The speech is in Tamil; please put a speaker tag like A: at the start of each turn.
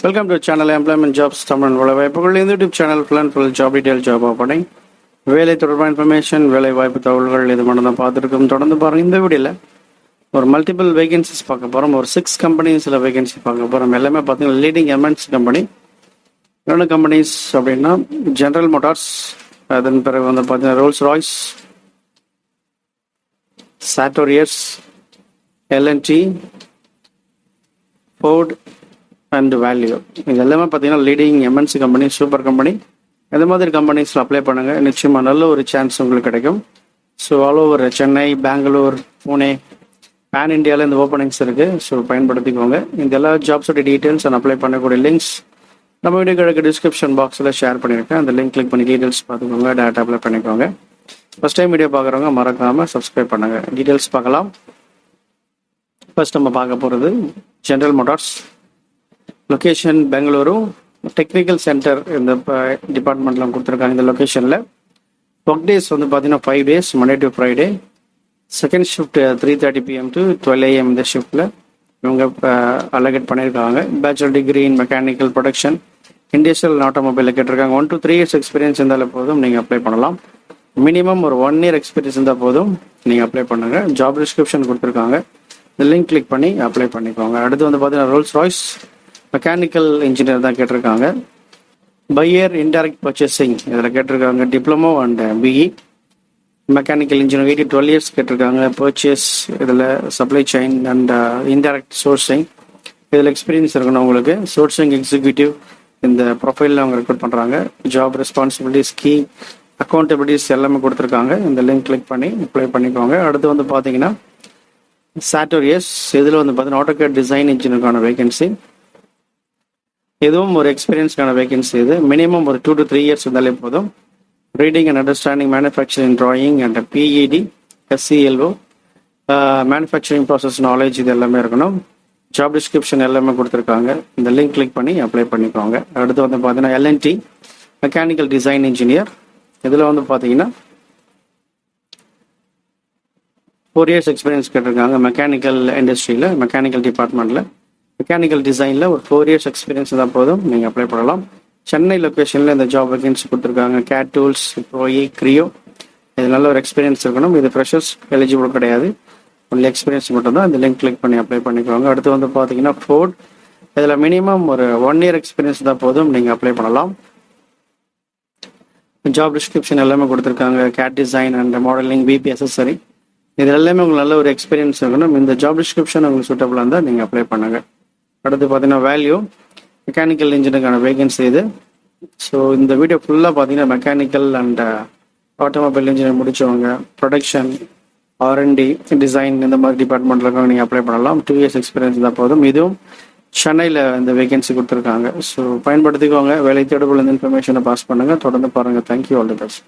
A: Welcome to channel employment jobs Tamil வேலைவாய்ப்புகள். இந்த YouTube channel full and full job detail, job opening, வேலை தொடர்பான இன்ஃபர்மேஷன், வேலை வாய்ப்பு தகவல்கள் இது மட்டும் தான் பார்த்துருக்கோம். தொடர்ந்து பாருங்கள். இந்த வீடியோவில் ஒரு மல்டிபிள் வேகன்சிஸ் பார்க்க போகிறோம். ஒரு 6 கம்பெனிஸில் வேகன்சி பார்க்க போகிறோம். எல்லாமே பார்த்தீங்கன்னா லீடிங் எம்என்சி கம்பெனி. என்னென்ன கம்பெனிஸ் அப்படின்னா ஜென்ரல் மோட்டார்ஸ், அதன் பிறகு வந்து பார்த்தீங்கன்னா Rolls Royce, Sartorius, L and T, Ford and Valeo. இது எல்லாமே பார்த்தீங்கன்னா leading MNC company, super company. இந்த மாதிரி கம்பெனிஸில் அப்ளை பண்ணுங்கள். நிச்சயமாக நல்ல ஒரு சான்ஸ் உங்களுக்கு கிடைக்கும். So all over Chennai, Bangalore, Pune, pan இண்டியாவில் இந்த ஓப்பனிங்ஸ் இருக்குது. ஸோ பயன்படுத்திக்கோங்க. இந்த எல்லா ஜாப்ஸோட டீட்டெயில்ஸ் அண்ட் அப்ளை பண்ணக்கூடிய லிங்க்ஸ் நம்ம வீடியோ கிடக்கு டிஸ்கிரிப்ஷன் பாக்ஸில் ஷேர் பண்ணியிருக்கேன். அந்த லிங்க் கிளிக் பண்ணி டீட்டெயில்ஸ் பார்த்துக்கோங்க, டேட்டா அப்ளை பண்ணிக்கோங்க. ஃபஸ்ட் டைம் வீடியோ பார்க்குறவங்க மறக்காமல் சப்ஸ்கிரைப் பண்ணுங்கள். டீட்டெயில்ஸ் பார்க்கலாம். ஃபர்ஸ்ட் நம்ம பார்க்க போகிறது general Motors. Location Bengaluru. Technical centre இந்த டிபார்ட்மெண்ட்டில் கொடுத்துருக்காங்க. இந்த லொக்கேஷனில் ஒர்க் டேஸ் வந்து பார்த்தீங்கன்னா 5 days, Monday to Friday. Second shift 3:30 PM to 12 AM இந்த ஷிஃப்ட்டில் இவங்க அலோகேட் பண்ணியிருக்காங்க. Bachelor degree in mechanical production, industrial and ஆட்டோமொபைலில் கேட்டிருக்காங்க. 1 to 3 years எக்ஸ்பீரியன்ஸ் இருந்தாலும் போதும் நீங்கள் அப்ளை பண்ணலாம். மினிமம் ஒரு 1 year எக்ஸ்பீரியன்ஸ் இருந்தால் போதும் நீங்கள் அப்ளை பண்ணுங்கள். ஜாப் டிஸ்கிரிப்ஷன் கொடுத்துருக்காங்க. இந்த லிங்க் கிளிக் பண்ணி அப்ளை பண்ணிக்கோங்க. அடுத்து வந்து பார்த்தீங்கன்னா ரோல்ஸ் ராய்ஸ் மெக்கானிக்கல் இன்ஜினியர் தான் கேட்டிருக்காங்க. பையர் இன்டைரக்ட் பர்ச்சேசிங் இதில் கேட்டிருக்காங்க. Diploma and BE. Mechanical engineer 8 to 12 years கேட்டிருக்காங்க. பர்ச்சேஸ் இதில் supply chain and indirect sourcing இதில் எக்ஸ்பீரியன்ஸ் இருக்கணும் உங்களுக்கு. சோர்சிங் எக்ஸிக்யூட்டிவ் இந்த ப்ரொஃபைலில் அவங்க ரெக்ரூட் பண்ணுறாங்க. ஜாப் ரெஸ்பான்சிபிலிட்டிஸ், கீ அக்கௌண்டபிலிட்டிஸ் எல்லாமே கொடுத்துருக்காங்க. இந்த லிங்க் கிளிக் பண்ணி அப்ளை பண்ணிக்கோங்க. அடுத்து வந்து பார்த்தீங்கன்னா சார்டோரியஸ். இதில் வந்து பார்த்தீங்கன்னா ஆட்டோகேட் டிசைன் இன்ஜினியருக்கான வேகன்சி. இதுவும் ஒரு எக்ஸ்பீரியன்ஸ்க்கான வேகன்சி. இது மினிமம் ஒரு 2 to 3 years இருந்தாலே போதும். Reading and understanding manufacturing drawing and PED, SCLO, manufacturing process knowledge இது எல்லாமே இருக்கணும். ஜாப் டிஸ்கிரிப்ஷன் எல்லாமே கொடுத்துருக்காங்க. இந்த லிங்க் கிளிக் பண்ணி அப்ளை பண்ணிக்கோங்க. அடுத்து வந்து பார்த்தீங்கன்னா எல்என்டி மெக்கானிக்கல் டிசைன் இன்ஜினியர். இதில் வந்து பார்த்தீங்கன்னா 4 years எக்ஸ்பீரியன்ஸ் கேட்டிருக்காங்க. மெக்கானிக்கல் இண்டஸ்ட்ரியில், மெக்கானிக்கல் டிபார்ட்மெண்ட்டில், மெக்கானிக்கல் டிசைனில் ஒரு 4 years எக்ஸ்பீரியன்ஸ் தான் போதும் நீங்கள் அப்ளை பண்ணலாம். சென்னை லொக்கேஷனில் இந்த ஜாப் வேகன்சி கொடுத்துருக்காங்க. கேட் டூல்ஸ், ப்ரோயி, கிரியோ இது நல்ல ஒரு எக்ஸ்பீரியன்ஸ் இருக்கணும். இது ஃப்ரெஷர்ஸ் எலிஜிபிள் கிடையாது, ஒன்லி எக்ஸ்பீரியன்ஸ் மட்டும்தான். இந்த லிங்க் கிளிக் பண்ணி அப்ளை பண்ணிக்கோங்க. அடுத்து வந்து பார்த்தீங்கன்னா ஃபோர்ட். இதில் மினிமம் ஒரு 1 year எக்ஸ்பீரியன்ஸ் தான் போதும் நீங்கள் அப்ளை பண்ணலாம். ஜாப் டிஸ்கிரிப்ஷன் எல்லாமே கொடுத்துருக்காங்க. கேட் டிசைன் அண்ட் மாடலிங், பிபி அசசரி இது எல்லாமே உங்களுக்கு நல்ல ஒரு எக்ஸ்பீரியன்ஸ் இருக்கணும். இந்த ஜாப் டிஸ்கிரிப்ஷன் உங்களுக்கு சூட்டபுளாக இருந்தால் நீங்கள் அப்ளை பண்ணுங்கள். அடுத்து பார்த்தீங்கன்னா வேல்யூ மெக்கானிக்கல் இன்ஜினியருக்கான வேகன்சி இது. ஸோ இந்த வீடியோ ஃபுல்லாக பார்த்தீங்கன்னா மெக்கானிக்கல் அண்ட் ஆட்டோமொபைல் இன்ஜினியர் முடிச்சவங்க, ப்ரொடக்ஷன், ஆர்என்டி, டிசைன் இந்த மாதிரி டிபார்ட்மெண்ட்டில் இருக்கவங்க நீங்கள் அப்ளை பண்ணலாம். 2 years எக்ஸ்பீரியன்ஸ் தான் போதும். இதுவும் சென்னையில் இந்த வேகன்சி கொடுத்துருக்காங்க. ஸோ பயன்படுத்திக்கோங்க. வேலை தேடுபொருள் இந்த இன்ஃபர்மேஷனை பாஸ் பண்ணுங்கள். தொடர்ந்து பாருங்கள். தேங்க்யூ. All the best.